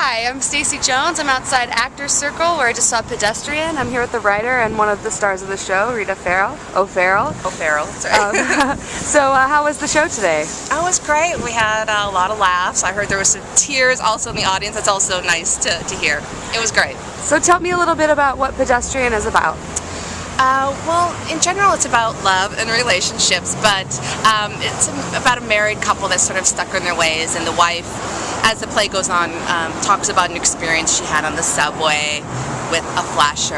Hi, I'm Stacey Jones. I'm outside Actors Circle where I just saw Pedestrian. I'm here with the writer and one of the stars of the show, Rita Farrell. O'Farrell, that's right. So how was the show today? Oh, it was great. We had a lot of laughs. I heard there were some tears also in the audience. That's also nice to hear. It was great. So tell me a little bit about what Pedestrian is about. Well, in general, it's about love and relationships, but it's about a married couple that's sort of stuck in their ways, and the wife, as the play goes on, talks about an experience she had on the subway with a flasher,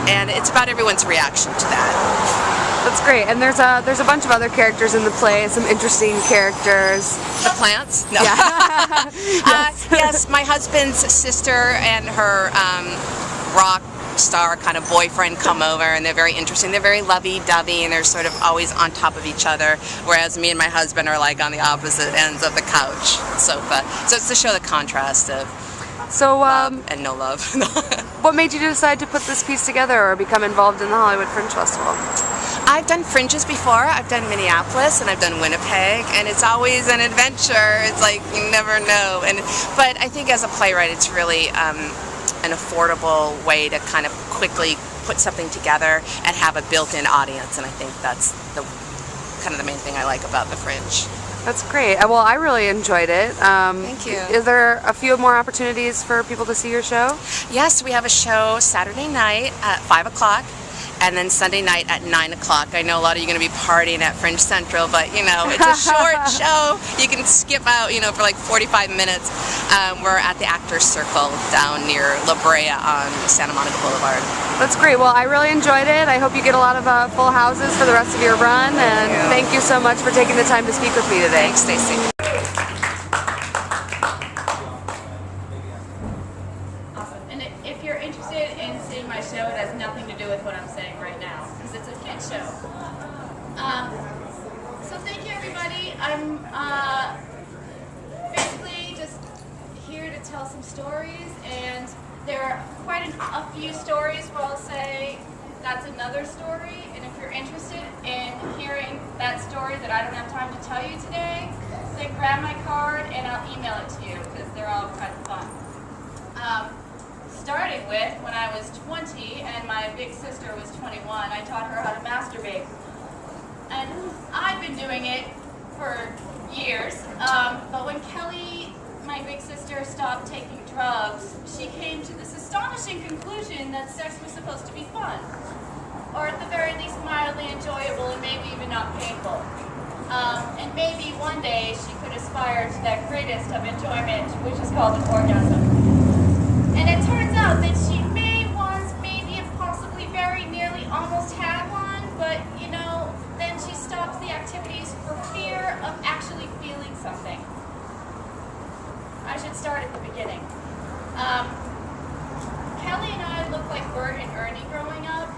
and it's about everyone's reaction to that. That's great. And there's a bunch of other characters in the play, some interesting characters. The plants? No. Yeah. Yes, my husband's sister and her rock star kind of boyfriend come over, and they're very interesting. They're very lovey-dovey, and they're sort of always on top of each other, whereas me and my husband are like on the opposite ends of the couch sofa. So it's to show the contrast of love and no love. What made you decide to put this piece together or become involved in the Hollywood Fringe Festival? I've done Fringes before. I've done Minneapolis and I've done Winnipeg, and it's always an adventure. It's like you never know. But I think as a playwright, it's really an affordable way to kind of quickly put something together and have a built-in audience, and I think that's the main thing I like about the Fringe. That's great. Well, I really enjoyed it. Thank you. Is there a few more opportunities for people to see your show? Yes, we have a show Saturday night at 5 o'clock. And then Sunday night at 9 o'clock. I know a lot of you are going to be partying at Fringe Central, but it's a short show. You can skip out, for like 45 minutes. We're at the Actors Circle down near La Brea on Santa Monica Boulevard. That's great. Well, I really enjoyed it. I hope you get a lot of full houses for the rest of your run. And thank you so much for taking the time to speak with me today. Thanks, Stacey. If you're interested in seeing my show, it has nothing to do with what I'm saying right now, because it's a kid show. So thank you, everybody. I'm basically just here to tell some stories, and there are quite a few stories where I'll say that's another story, and if you're interested in hearing that story that I don't have time to tell you today, then grab my card and I'll email it to you, because they're all kind of fun. Starting with when I was 20 and my big sister was 21, I taught her how to masturbate. And I've been doing it for years, but when Kelly, my big sister, stopped taking drugs, she came to this astonishing conclusion that sex was supposed to be fun, or at the very least mildly enjoyable and maybe even not painful. And maybe one day she could aspire to that greatest of enjoyment, which is called an orgasm. And it turns out that she may once, maybe, possibly, very nearly almost had one, but, then she stops the activities for fear of actually feeling something. I should start at the beginning. Kelly and I looked like Bert and Ernie growing up.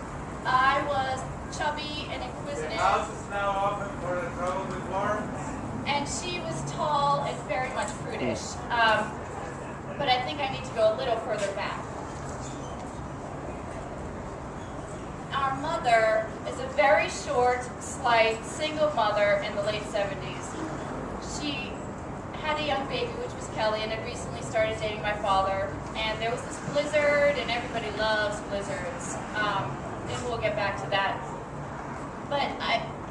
I was chubby and inquisitive. The house is now open for the trouble before. And she was tall and very much prudish. But I think I need to go a little further back. Our mother is a very short, slight, single mother in the late 70s. She had a young baby, which was Kelly, and had recently started dating my father. And there was this blizzard, and everybody loves blizzards. And we'll get back to that. But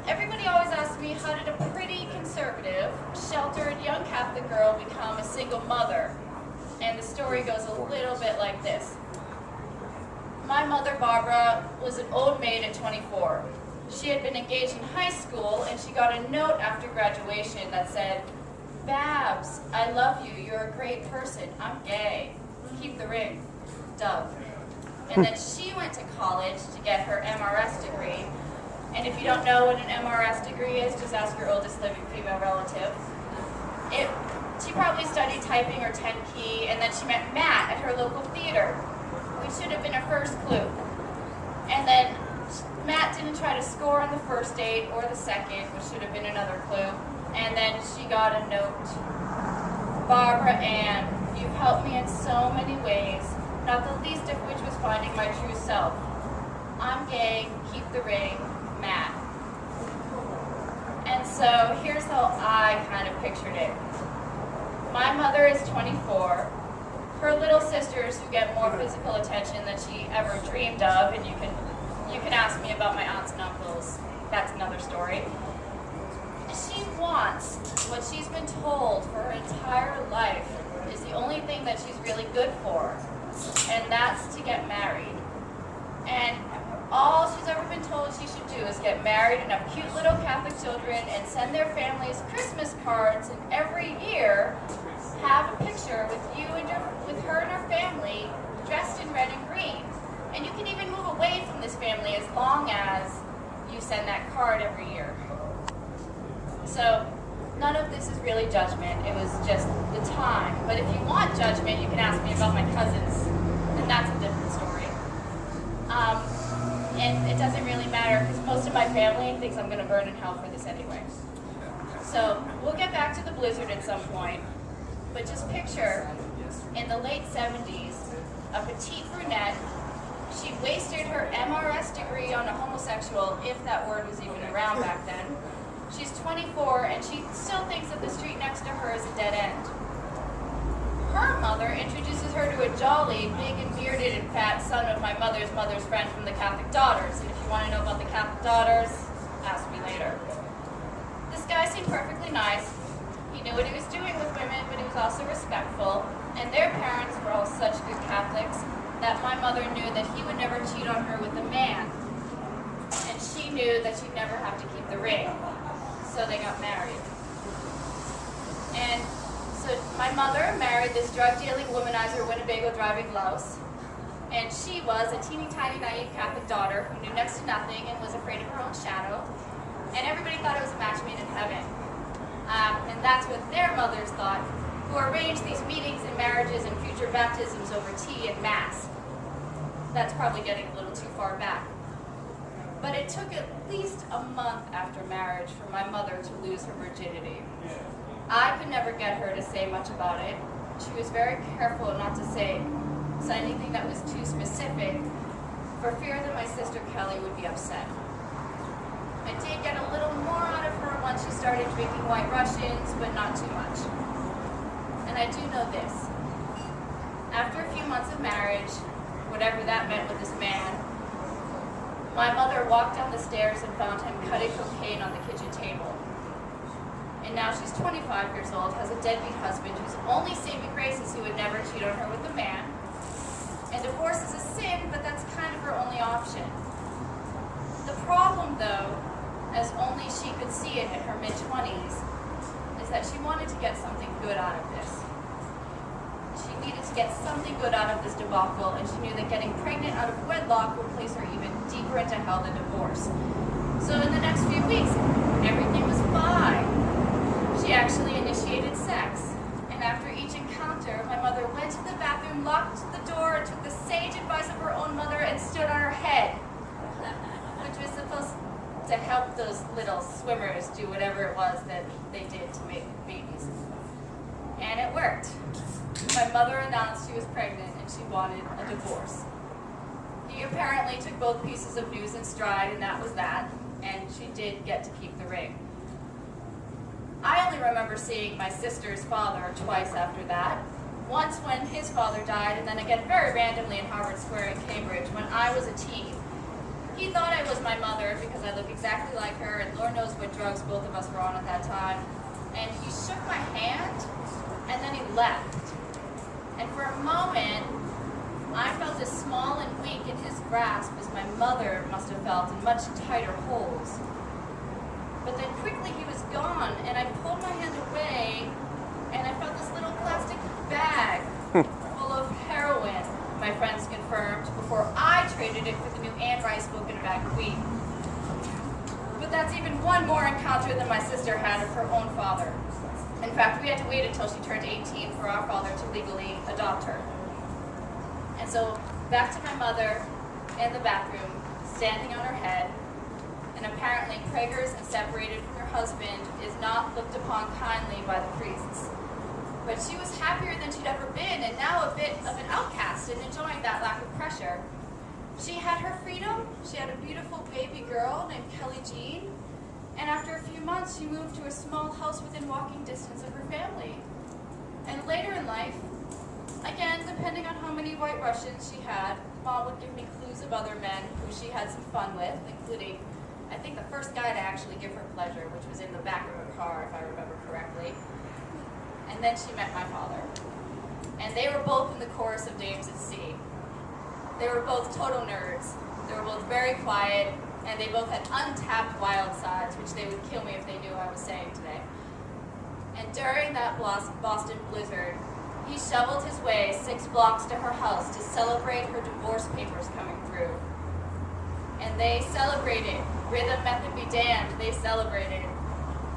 everybody always asks me, how did a pretty conservative, sheltered young Catholic girl become a single mother? And the story goes a little bit like this. My mother, Barbara, was an old maid at 24. She had been engaged in high school, and she got a note after graduation that said, "Babs, I love you. You're a great person. I'm gay. Keep the ring. Doug." And then she went to college to get her MRS degree. And if you don't know what an MRS degree is, just ask your oldest living female relative. She probably studied typing or 10 key, and then she met Matt at her local theater, which should have been her first clue. And then Matt didn't try to score on the first date or the second, which should have been another clue. And then she got a note. "Barbara Ann, you've helped me in so many ways, not the least of which was finding my true self. I'm gay, keep the ring, Matt." And so here's how I kind of pictured it. My mother is 24. Her little sisters who get more physical attention than she ever dreamed of, and you can ask me about my aunts and uncles. That's another story. She wants what she's been told for her entire life is the only thing that she's really good for, and that's to get married. And all she's ever been told she should do is get married and have cute little Catholic children and send their families Christmas cards, and every year have a picture with with her and her family dressed in red and green. And you can even move away from this family as long as you send that card every year. So none of this is really judgment. It was just the time. But if you want judgment, you can ask me about my cousins, and that's a different story. And it doesn't really matter because most of my family thinks I'm going to burn in hell for this anyway. So we'll get back to the blizzard at some point. But just picture, in the late 70s, a petite brunette. She wasted her MRS degree on a homosexual, if that word was even around back then. She's 24, and she still thinks that the street next to her is a dead end. Her mother introduces her to a jolly, big and bearded and fat son of my mother's friend from the Catholic Daughters. And if you want to know about the Catholic Daughters, ask me later. This guy seemed perfectly nice. He knew what he was doing with women, but he was also respectful. And their parents were all such good Catholics that my mother knew that he would never cheat on her with a man. And she knew that she'd never have to keep the ring. So they got married. And so my mother married this drug-dealing womanizer, Winnebago driving louse. And she was a teeny tiny naive Catholic daughter who knew next to nothing and was afraid of her own shadow. And everybody thought it was a match made in heaven. And that's what their mothers thought, who arranged these meetings and marriages and future baptisms over tea and mass. That's probably getting a little too far back. But it took at least a month after marriage for my mother to lose her virginity. I could never get her to say much about it. She was very careful not to say anything that was too specific, for fear that my sister Kelly would be upset. I did get a little more out of her once she started drinking White Russians, but not too much. And I do know this. After a few months of marriage, whatever that meant with this man, my mother walked down the stairs and found him cutting cocaine on the kitchen table. And now she's 25 years old, has a deadbeat husband whose only saving grace is he would never cheat on her with a man. And divorce is a sin, but that's kind of her only option. The problem, though, as only she could see it in her mid-20s, is that she wanted to get something good out of this. She needed to get something good out of this debacle, and she knew that getting pregnant out of wedlock would place her even deeper into hell than divorce. So in the next few weeks, everything was fine. She actually initiated sex, and after each encounter, my mother went to the bathroom, locked the door, and took the sage advice of her own mother and stood on her head, which was supposed to help those little swimmers do whatever it was that they did to make babies. And it worked. My mother announced she was pregnant and she wanted a divorce. He apparently took both pieces of news in stride, and that was that, and she did get to keep the ring. I only remember seeing my sister's father twice after that. Once when his father died, and then again very randomly in Harvard Square in Cambridge when I was a teen. He thought I was my mother because I look exactly like her, and Lord knows what drugs both of us were on at that time. And he shook my hand, and then he left. And for a moment, I felt as small and weak in his grasp as my mother must have felt in much tighter holds. But then quickly he was gone, and I pulled my hand away, and I felt this little plastic bag full of heroin, my friends confirmed, before I traded it for the new Anne Rice book and a bag of weed. But that's even one more encounter than my sister had of her own father. In fact, we had to wait until she turned 18 for our father to legally adopt her. And so, back to my mother in the bathroom, standing on her head, and apparently preggers and separated from her husband is not looked upon kindly by the priests. But she was happier than she'd ever been, and now a bit of an outcast and enjoying that lack of pressure. She had her freedom, she had a beautiful baby girl named Kelly Jean, and after a few months she moved to a small house within walking distance of her family. And later in life, again, depending on how many White Russians she had, Mom would give me clues of other men who she had some fun with, including, I think, the first guy to actually give her pleasure, which was in the back of her car, if I remember correctly. And then she met my father. And they were both in the chorus of Dames at Sea. They were both total nerds. They were both very quiet, and they both had untapped wild sides, which they would kill me if they knew I was saying today. And during that Boston blizzard, he shoveled his way 6 blocks to her house to celebrate her divorce papers coming through. And they celebrated. Rhythm method be damned, they celebrated.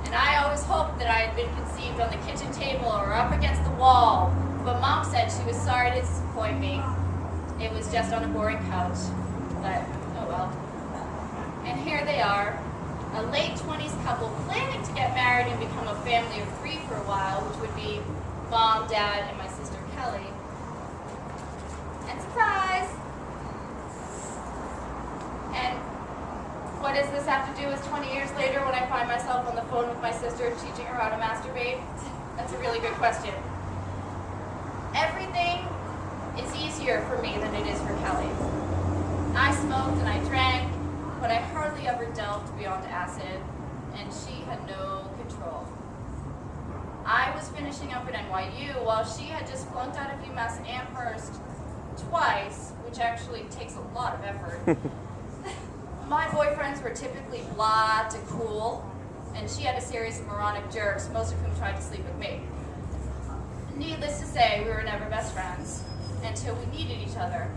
And I always hoped that I had been conceived on the kitchen table or up against the wall, but Mom said she was sorry to disappoint me. It was just on a boring couch, but oh well. And here they are, a late 20s couple planning to get married and become a family of 3 for a while, which would be Mom, Dad, and my sister Kelly. And surprise! And what does this have to do with 20 years later when I find myself on the phone with my sister teaching her how to masturbate? That's a really good question. Everything is easier for me than it is for Kelly. I smoked and I drank, but I hardly ever delved beyond acid, and she had no control. I was finishing up at NYU while she had just flunked out of UMass Amherst twice, which actually takes a lot of effort. My boyfriends were typically blah to cool, and she had a series of moronic jerks, most of whom tried to sleep with me. Needless to say, we were never best friends until we needed each other,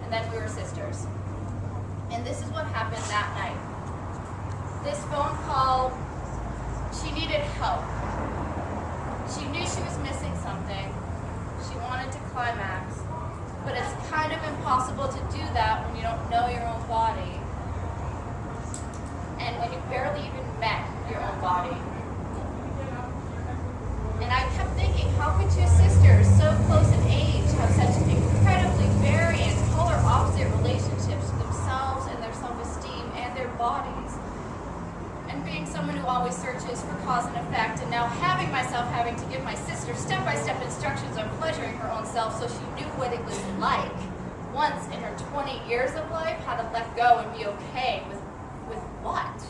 and then we were sisters. And this is what happened that night. This phone call, she needed help. She knew she was missing something. She wanted to climax, but it's kind of impossible to do that when you don't know your own body, and when you barely even met your own body. And I kept thinking, how could two sisters so close in age have such incredibly varying, polar opposite relationships to themselves and their self-esteem and their bodies? And being someone who always searches for cause and effect, and now having to give my sister step-by-step instructions on pleasuring her own self so she knew what it was like once in her 20 years of life, how to let go and be okay with what?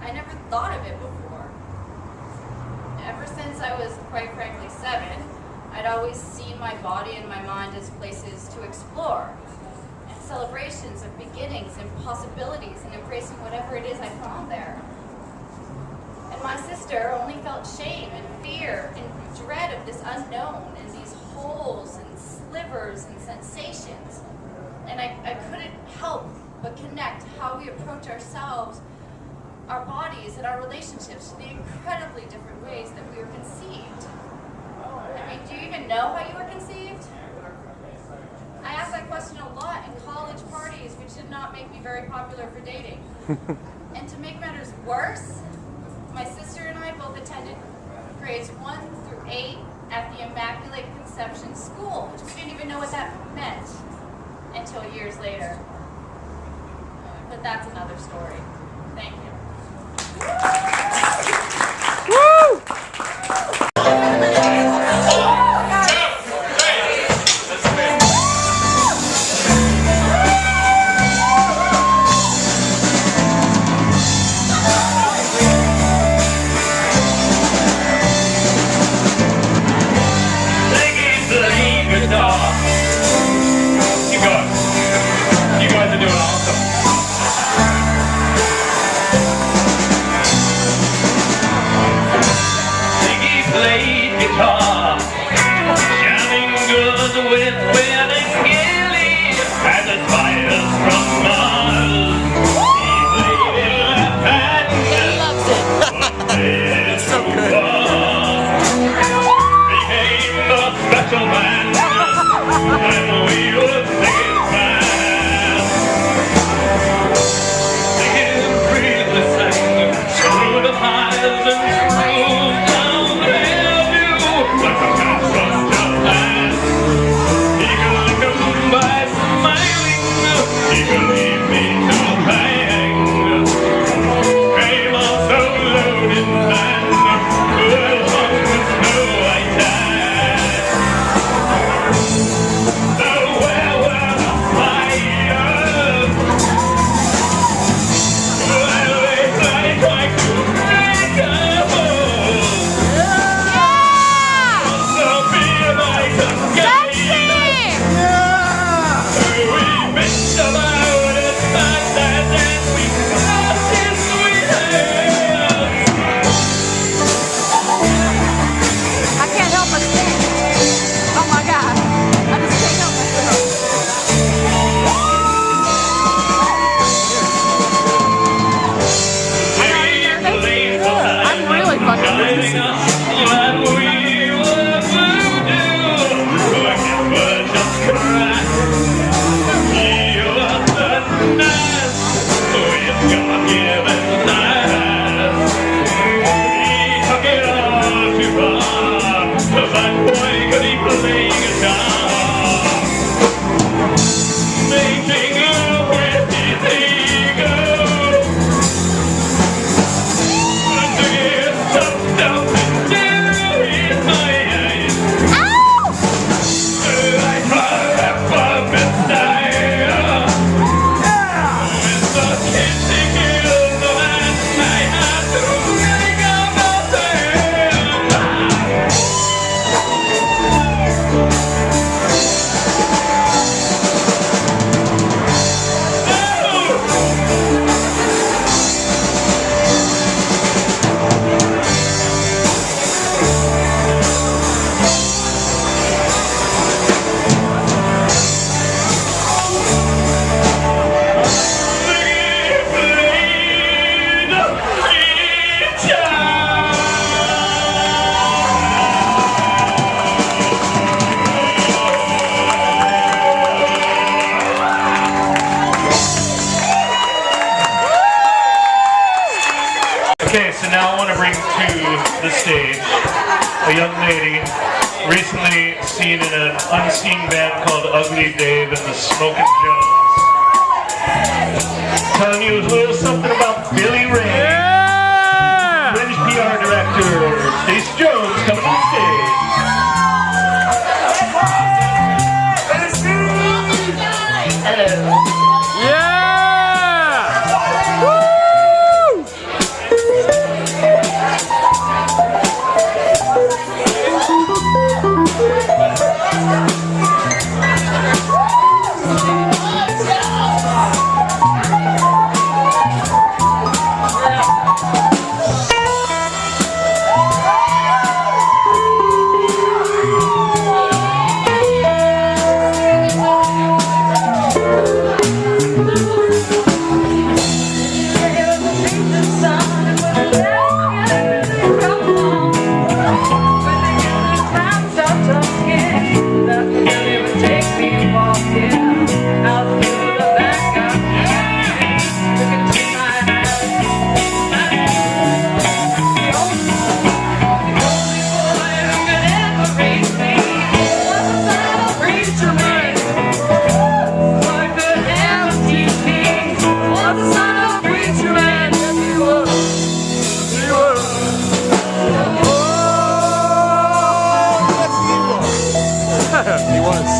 I never thought of it before. Ever since I was, quite frankly, 7, I'd always seen my body and my mind as places to explore, and celebrations of beginnings and possibilities, and embracing whatever it is I found there. And my sister only felt shame and fear and dread of this unknown, and these holes and slivers and sensations. And I couldn't help but connect how we approach ourselves, our bodies, and our relationships to the incredibly different ways that we were conceived. I mean, do you even know how you were conceived? I asked that question a lot in college parties, which did not make me very popular for dating. And to make matters worse, my sister and I both attended grades 1 through 8 at the Immaculate Conception School, which we didn't even know what that meant until years later. But that's another story. Thank you. Woo! You guys are doing awesome. recently seen in an unseen band called Ugly Dave and the Smokin' Jones. Telling you a little something about Billy Ray. Fringe PR director, Stacey Jones, coming on stage. He was.